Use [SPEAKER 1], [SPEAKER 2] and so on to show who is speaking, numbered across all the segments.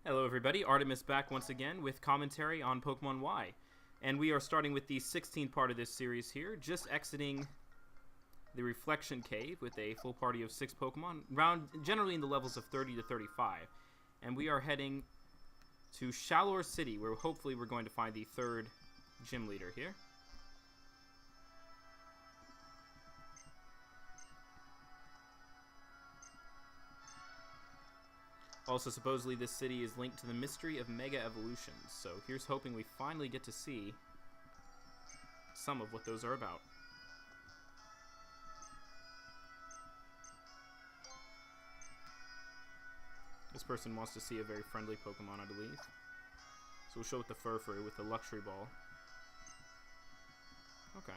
[SPEAKER 1] Hello everybody, Artemis back once again with commentary on Pokemon Y. And we are starting with the 16th part of this series here, just exiting the Reflection Cave with a full party of 6 Pokemon, generally in the levels of 30 to 35. And we are heading to Shalor City, where hopefully we're going to find the third gym leader here. Also, supposedly this city is linked to the mystery of Mega Evolutions, so here's hoping we finally get to see some of what those are about. This person wants to see a very friendly Pokemon, I believe. So we'll show it the Furfrou with the Luxury Ball. Okay.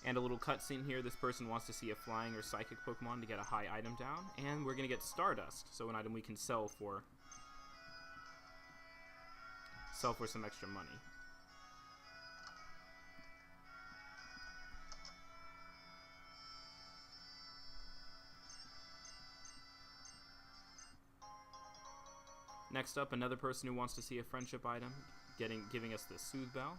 [SPEAKER 1] And a little cutscene here, this person wants to see a flying or psychic Pokemon to get a high item down, and we're going to get Stardust, so an item we can sell for some extra money. Next up, another person who wants to see a friendship item, giving us the Soothe Bell.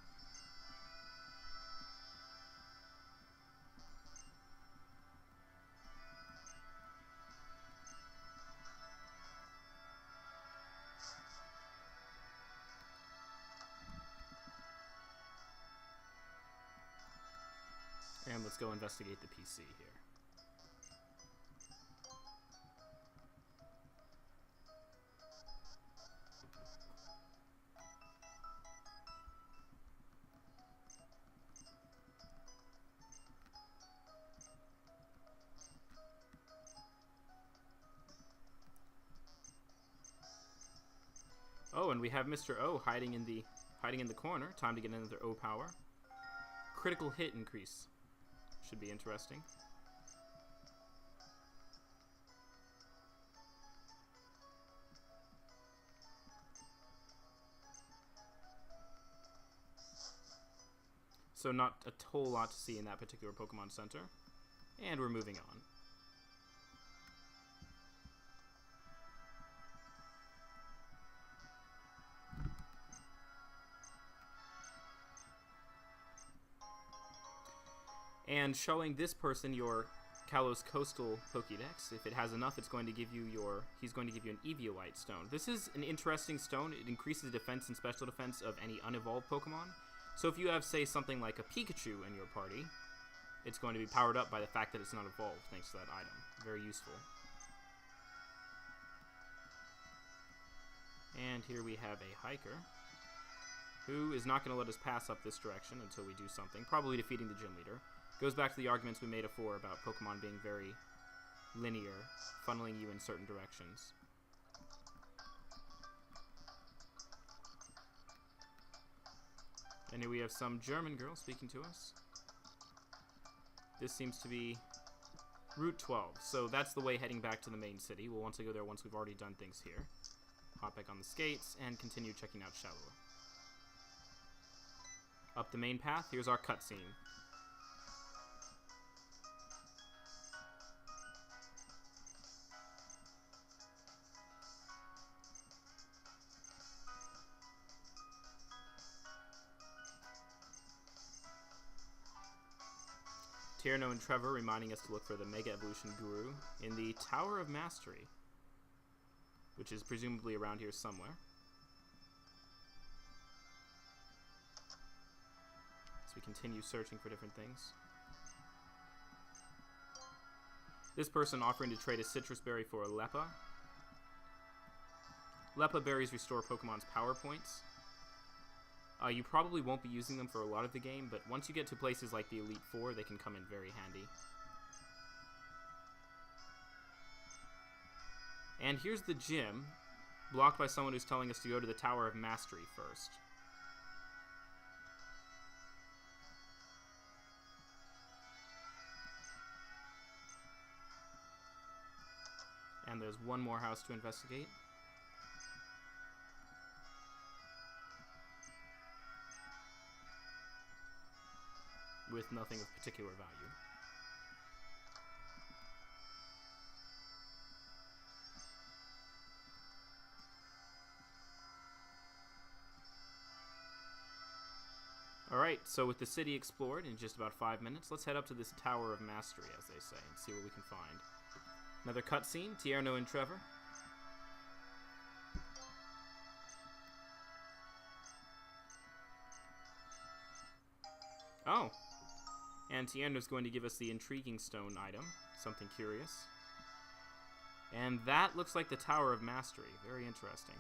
[SPEAKER 1] And let's go investigate the PC here. Oh, and we have Mr. O hiding in the corner. Time to get another O power. Critical hit increase. Should be interesting. So not a whole lot to see in that particular Pokemon Center. And we're moving on. And showing this person your Kalos Coastal Pokédex. If it has enough, it's going to give you he's going to give you an Eviolite stone. This is an interesting stone. It increases defense and special defense of any unevolved Pokemon. So if you have, say, something like a Pikachu in your party, it's going to be powered up by the fact that it's not evolved, thanks to that item. Very useful. And here we have a Hiker, who is not going to let us pass up this direction until we do something, probably defeating the gym leader. Goes back to the arguments we made before about Pokemon being very linear, funneling you in certain directions. And here we have some German girl speaking to us. This seems to be Route 12, so that's the way heading back to the main city. We'll want to go there once we've already done things here. Hop back on the skates and continue checking out Shalor. Up the main path, here's our cutscene. Tierno and Trevor reminding us to look for the Mega Evolution Guru in the Tower of Mastery, which is presumably around here somewhere. As we continue searching for different things. This person offering to trade a Citrus Berry for a Leppa. Leppa berries restore Pokemon's power points. You probably won't be using them for a lot of the game, but once you get to places like the Elite Four, they can come in very handy. And here's the gym, blocked by someone who's telling us to go to the Tower of Mastery first. And there's one more house to investigate. with nothing of particular value. Alright, so with the city explored in just about 5 minutes, let's head up to this Tower of Mastery, as they say, and see what we can find. Another cutscene, Tierno and Trevor. Oh! And Tierno's going to give us the intriguing stone item, something curious. And that looks like the Tower of Mastery, very interesting.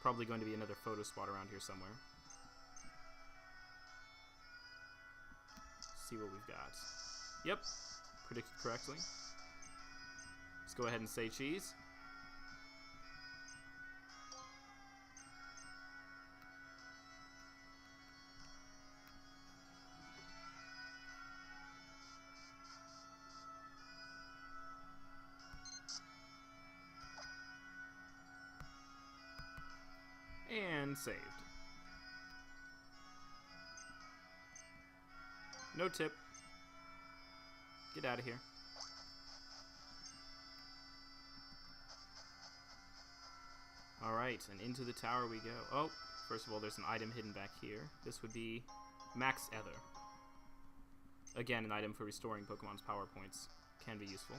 [SPEAKER 1] Probably going to be another photo spot around here somewhere. See what we've got. Yep, predicted correctly. Let's go ahead and say cheese. And saved. No tip. Get out of here. Alright, and into the tower we go. Oh, first of all, there's an item hidden back here. This would be Max Ether. Again, an item for restoring Pokemon's power points. Can be useful.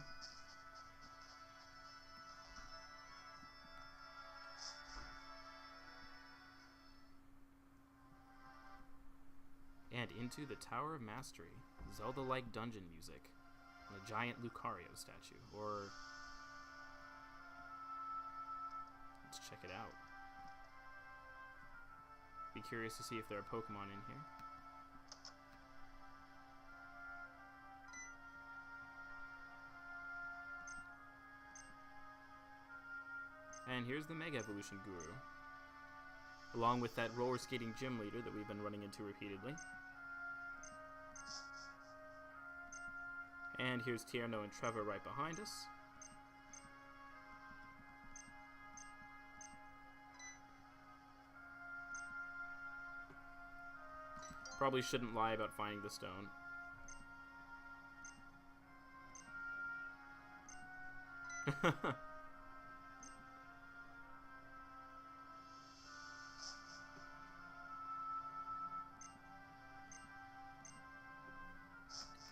[SPEAKER 1] And into the Tower of Mastery. Zelda-like dungeon music. And a giant Lucario statue. Or... let's check it out. Be curious to see if there are Pokemon in here. And here's the Mega Evolution Guru. Along with that roller skating gym leader that we've been running into repeatedly. And here's Tierno and Trevor right behind us. Probably shouldn't lie about finding the stone.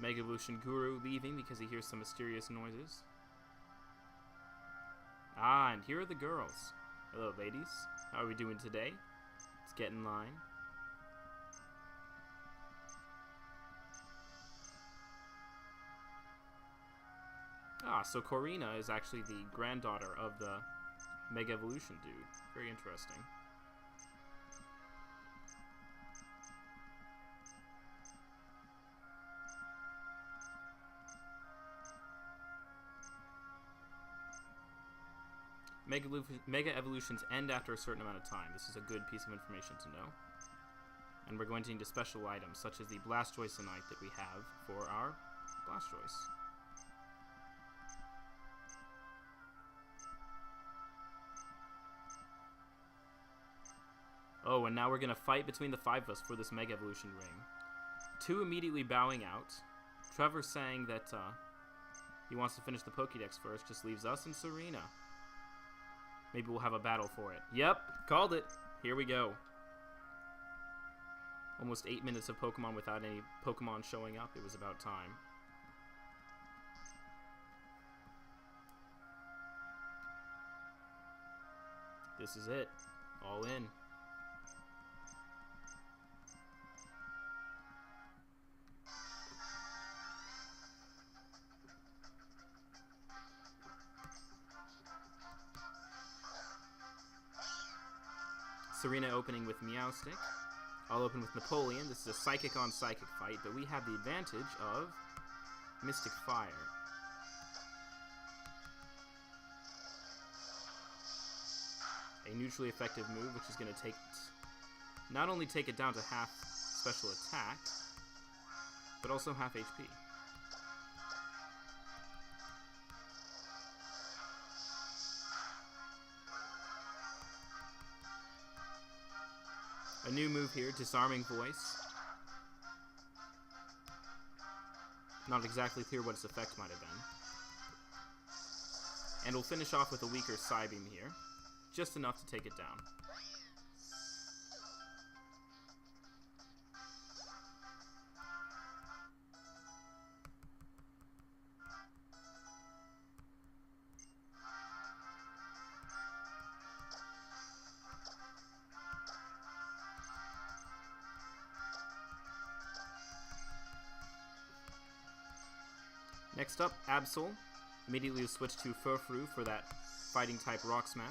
[SPEAKER 1] Mega Evolution Guru leaving because he hears some mysterious noises. Ah, and here are the girls. Hello, ladies. How are we doing today? Let's get in line. Ah, so Korrina is actually the granddaughter of the Mega Evolution dude. Very interesting. Mega Evolutions end after a certain amount of time. This is a good piece of information to know. And we're going to need a special item, such as the Blastoisinite that we have for our Blastoise. Oh, and now we're going to fight between the 5 of us for this Mega Evolution ring. 2 immediately bowing out. Trevor saying that he wants to finish the Pokédex first, just leaves us and Serena. Maybe we'll have a battle for it. Yep, called it. Here we go. Almost 8 minutes of Pokemon without any Pokemon showing up. It was about time. This is it. All in. Serena opening with Meowstic. I'll open with Napoleon. This is a Psychic on Psychic fight, but we have the advantage of Mystic Fire. A neutrally effective move, which is going to not only take it down to half special attack, but also half HP. A new move here, Disarming Voice. Not exactly clear what its effect might have been. And we'll finish off with a weaker Psybeam here. Just enough to take it down. Next up, Absol. Immediately switch to Furfrou for that fighting type Rock Smash.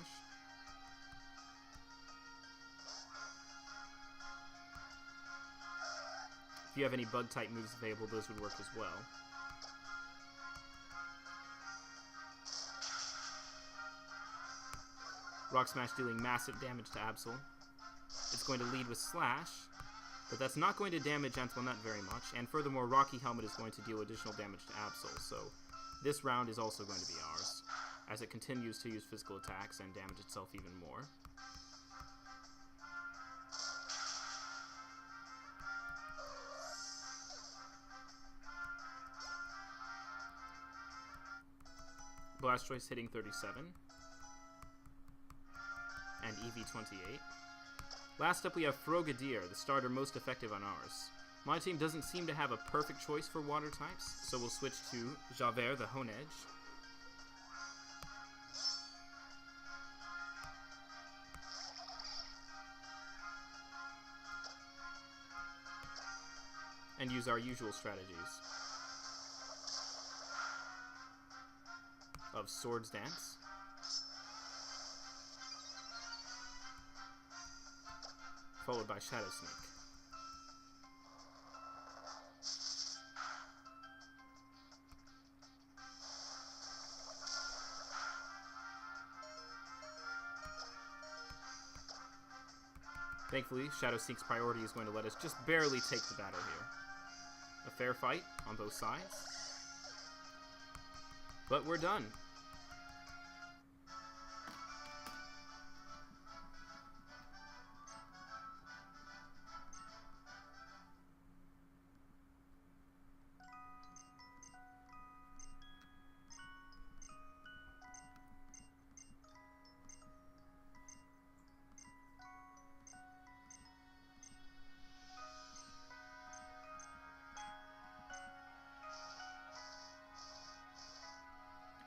[SPEAKER 1] If you have any bug type moves available, those would work as well. Rock Smash dealing massive damage to Absol. It's going to lead with Slash, but that's not going to damage Antoinette very much, and furthermore, Rocky Helmet is going to deal additional damage to Absol, so this round is also going to be ours, as it continues to use physical attacks and damage itself even more. Blastoise hitting 37. And EV28. Last up we have Frogadier, the starter most effective on ours. My team doesn't seem to have a perfect choice for water types, so we'll switch to Javert, the Honedge. And use our usual strategies of Swords Dance, followed by Shadow Sneak. Thankfully, Shadow Sneak's priority is going to let us just barely take the battle here. A fair fight on both sides. But we're done.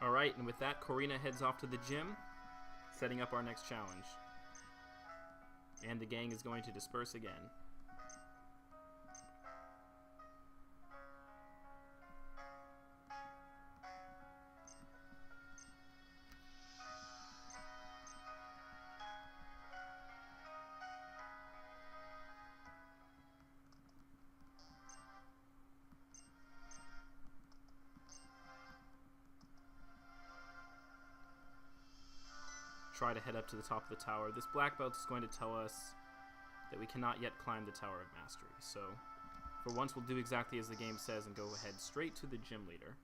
[SPEAKER 1] Alright, and with that, Corina heads off to the gym, setting up our next challenge. And the gang is going to disperse again. Try to head up to the top of the tower. This black belt is going to tell us that we cannot yet climb the Tower of Mastery. So, for once, we'll do exactly as the game says and go ahead straight to the gym leader.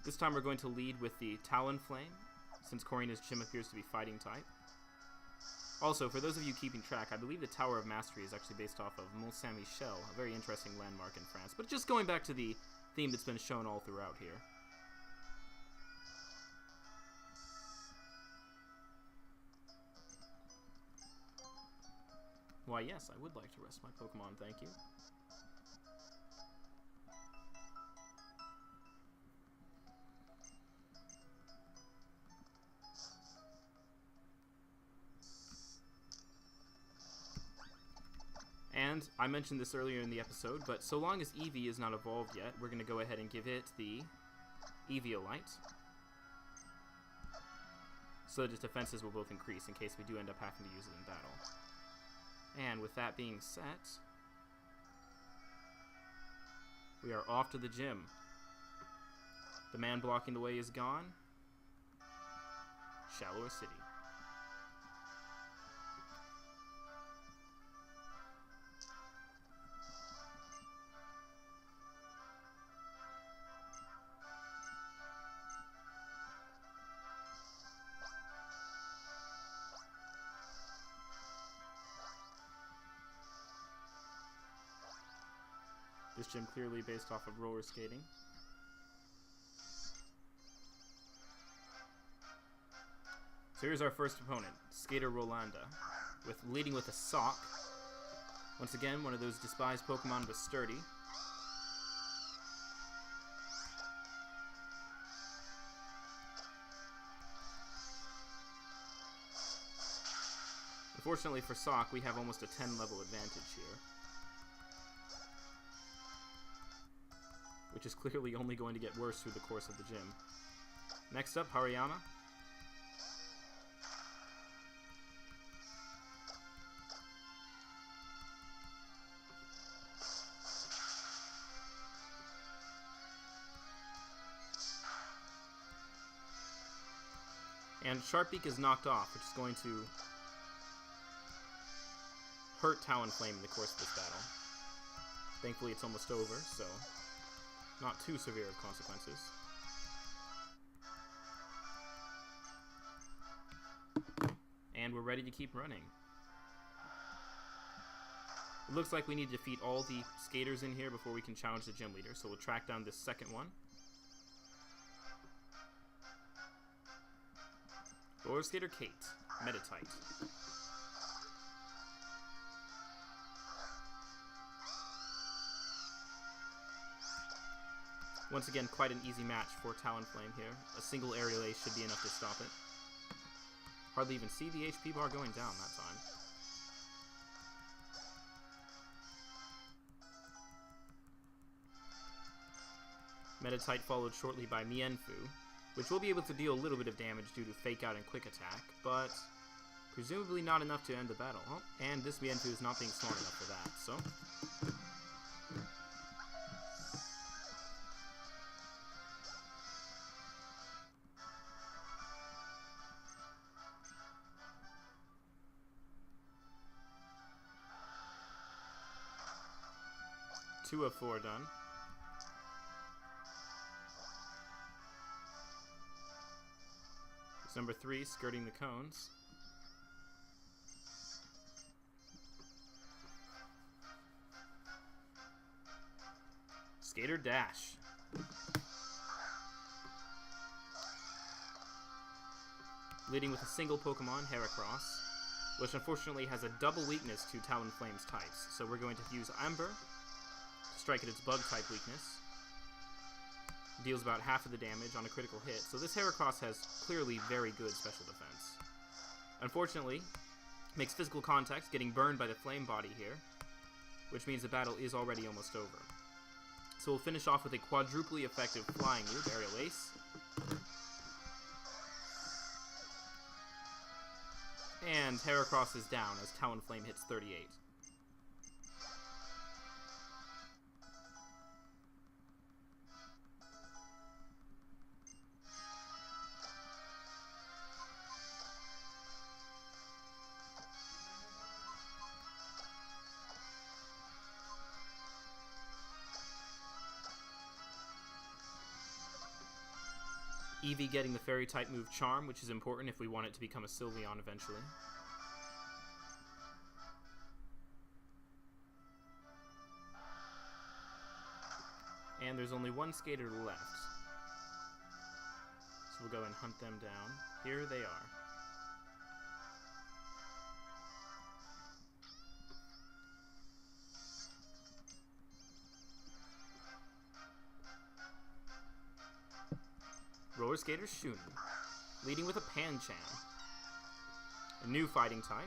[SPEAKER 1] This time we're going to lead with the Talonflame, since Corina's gym appears to be fighting type. Also, for those of you keeping track, I believe the Tower of Mastery is actually based off of Mont Saint-Michel, a very interesting landmark in France. But just going back to the theme that's been shown all throughout here. Why, yes, I would like to rest my Pokemon, thank you. And I mentioned this earlier in the episode, but so long as Eevee is not evolved yet, we're going to go ahead and give it the Eviolite, so that its defenses will both increase in case we do end up having to use it in battle. And with that being set, we are off to the gym. The man blocking the way is gone. Shallower City. This gym clearly based off of roller skating. So here's our first opponent, Skater Rolanda, leading with a Sock. Once again, one of those despised Pokemon with Sturdy. Unfortunately for Sock, we have almost a 10 level advantage here. Which is clearly only going to get worse through the course of the gym. Next up, Hariyama. And Sharpbeak is knocked off, which is going to hurt Talonflame in the course of this battle. Thankfully, it's almost over, so not too severe of consequences. And we're ready to keep running. It looks like we need to defeat all the skaters in here before we can challenge the gym leader, so we'll track down this second one. Roller Skater Kate, Meditite. Once again, quite an easy match for Talonflame here. A single aerial ace should be enough to stop it. Hardly even see the HP bar going down that time. Meditite followed shortly by Mienfoo, which will be able to deal a little bit of damage due to Fake Out and Quick Attack, but presumably not enough to end the battle. Oh, and this Mienfoo is not being smart enough for that, so... Two of 4 done. It's number 3, skirting the cones. Skater Dash. Leading with a single Pokemon, Heracross, which unfortunately has a double weakness to Talonflame's types. So we're going to use Ember to strike at its Bug-type weakness. Deals about half of the damage on a critical hit, so this Heracross has clearly very good special defense. Unfortunately, makes physical contact, getting burned by the Flame Body here, which means the battle is already almost over. So we'll finish off with a quadruply effective flying move, Aerial Ace. And Heracross is down as Talonflame hits 38. Eevee getting the Fairy-type move Charm, which is important if we want it to become a Sylveon eventually. And there's only one skater left. So we'll go and hunt them down. Here they are. Roller Skater Shun, leading with a Pancham, a new fighting type.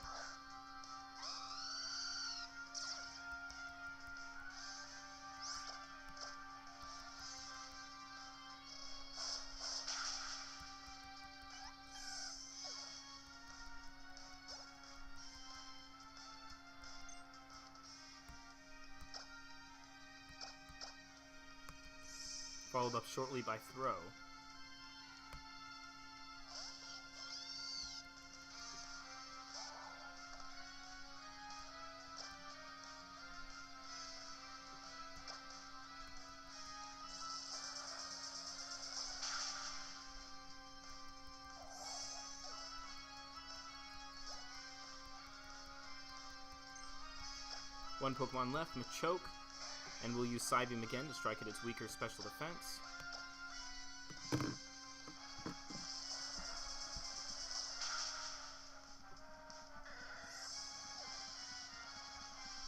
[SPEAKER 1] Followed up shortly by Throw. One Pokemon left, Machoke, and we'll use Psybeam again to strike at its weaker special defense.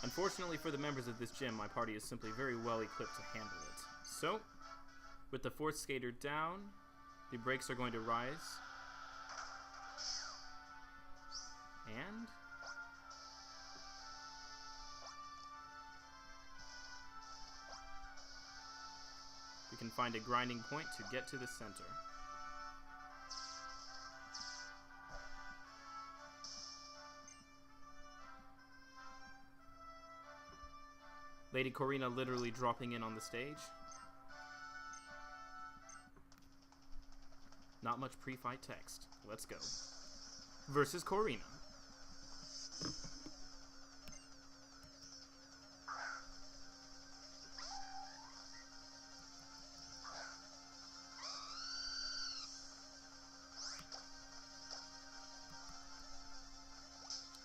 [SPEAKER 1] Unfortunately for the members of this gym, my party is simply very well equipped to handle it. So, with the 4th skater down, the brakes are going to rise. And we can find a grinding point to get to the center. Lady Corina literally dropping in on the stage. Not much pre-fight text. Let's go. Versus Corina.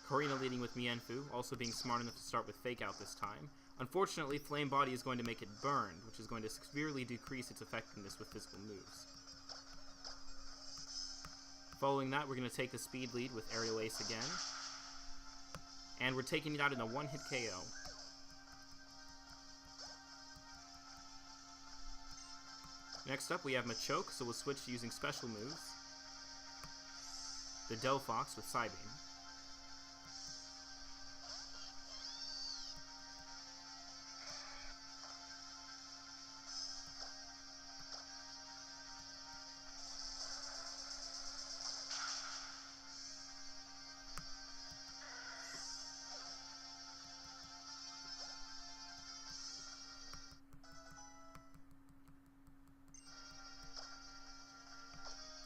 [SPEAKER 1] Corina leading with Mienfoo, also being smart enough to start with Fake Out this time. Unfortunately, Flame Body is going to make it burned, which is going to severely decrease its effectiveness with physical moves. Following that, we're going to take the speed lead with Aerial Ace again. And we're taking it out in a one-hit KO. Next up, we have Machoke, so we'll switch to using special moves. The Delphox with Psybeam.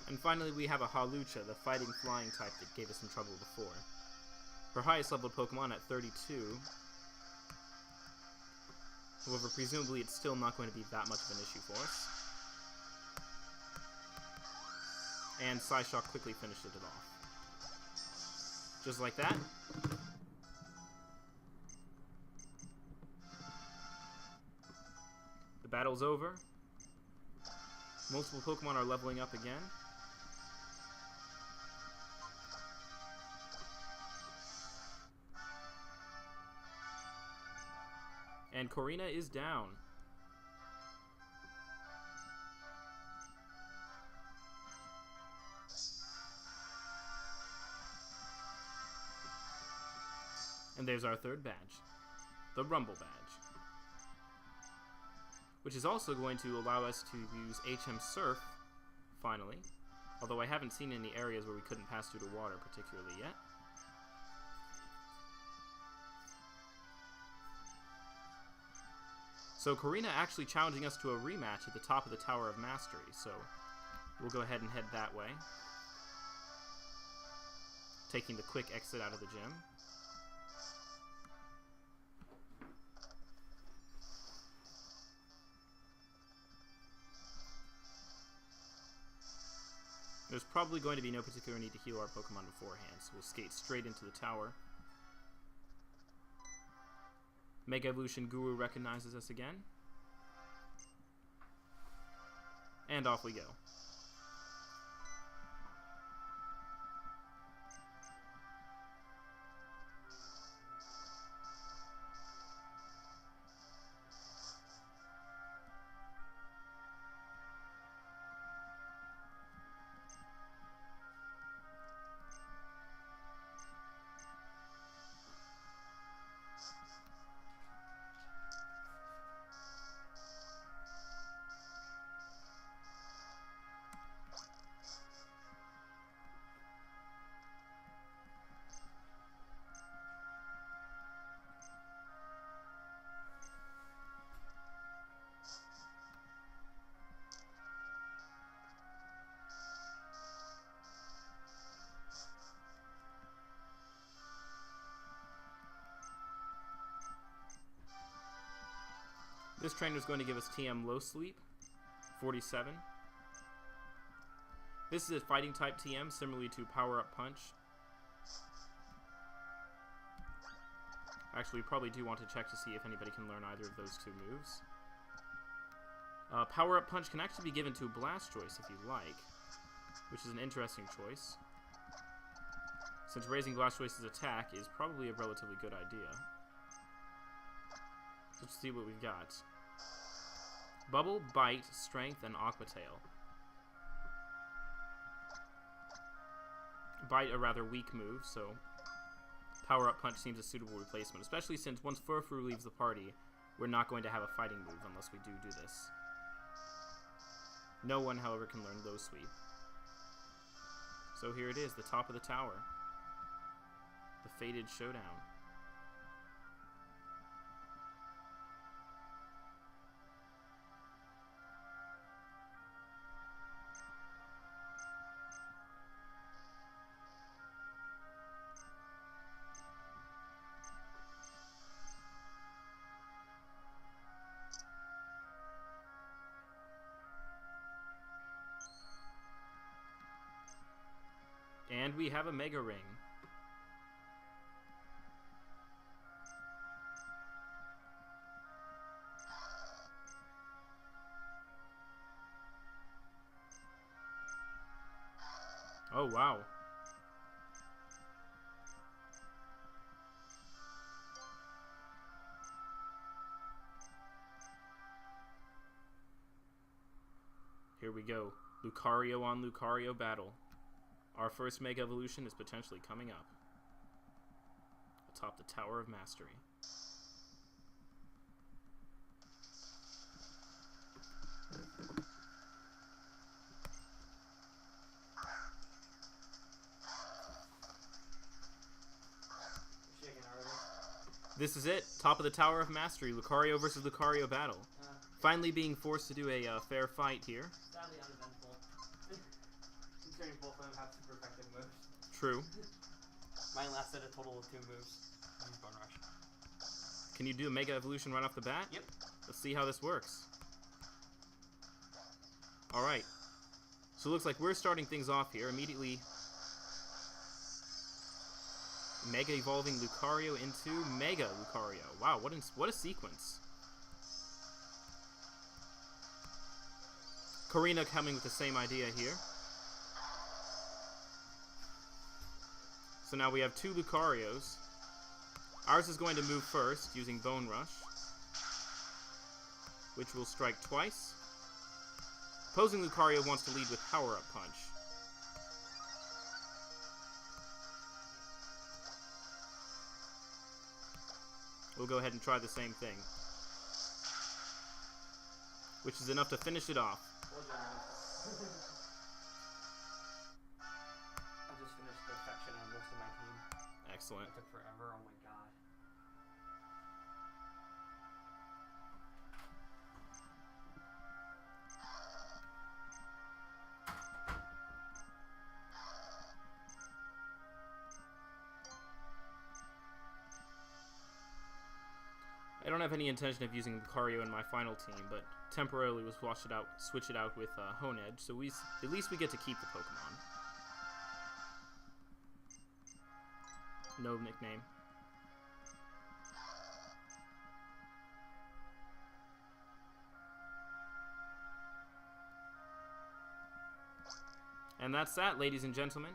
[SPEAKER 1] And finally, we have a Hawlucha, the fighting flying type that gave us some trouble before. Her highest level Pokemon at 32. However, presumably it's still not going to be that much of an issue for us. And Psyshock quickly finishes it off. Just like that. The battle's over. Multiple Pokemon are leveling up again. And Corina is down. And there's our third badge, the Rumble Badge, which is also going to allow us to use HM Surf, finally, although I haven't seen any areas where we couldn't pass through the water particularly yet. So Corina actually challenging us to a rematch at the top of the Tower of Mastery, so we'll go ahead and head that way. Taking the quick exit out of the gym. There's probably going to be no particular need to heal our Pokemon beforehand, so we'll skate straight into the tower. Mega Evolution Guru recognizes us again. And off we go. This trainer is going to give us TM Low Sleep, 47. This is a fighting type TM, similarly to Power Up Punch. Actually, we probably do want to check to see if anybody can learn either of those two moves. Power Up Punch can actually be given to Blastoise if you'd like, which is an interesting choice, since raising Blastoise's attack is probably a relatively good idea. Let's see what we've got. Bubble, Bite, Strength, and Aqua Tail. Bite a rather weak move, so Power Up Punch seems a suitable replacement, especially since once Furfrou leaves the party, we're not going to have a fighting move unless we do this. No one, however, can learn Low Sweep. So here it is, the top of the tower. The Fated Showdown. And we have a Mega Ring. Oh, wow. Here we go. Lucario on Lucario battle. Our first Mega Evolution is potentially coming up. Atop the Tower of Mastery. This is it. Top of the Tower of Mastery. Lucario versus Lucario battle. Finally being forced to do a fair fight here.
[SPEAKER 2] Sadly uneventful. Considering both of them have super effective moves.
[SPEAKER 1] True.
[SPEAKER 2] Mine lasted a total of 2 moves. Use Bone Rush.
[SPEAKER 1] Can you do a Mega Evolution right off the bat?
[SPEAKER 2] Yep.
[SPEAKER 1] Let's see how this works. Alright. So it looks like we're starting things off here. Immediately Mega evolving Lucario into Mega Lucario. Wow, what a sequence. Karina coming with the same idea here. So now we have 2 Lucarios. Ours is going to move first using Bone Rush, which will strike twice. Opposing Lucario wants to lead with Power Up Punch. We'll go ahead and try the same thing, which is enough to finish it off.
[SPEAKER 2] I just finished the affection on most of my team.
[SPEAKER 1] Excellent.
[SPEAKER 2] It took forever, oh my god.
[SPEAKER 1] I don't have any intention of using Lucario in my final team, but temporarily we'll switch it out with Honedge, so at least we get to keep the Pokemon. No nickname. And that's that, ladies and gentlemen.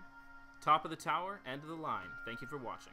[SPEAKER 1] Top of the tower, end of the line. Thank you for watching.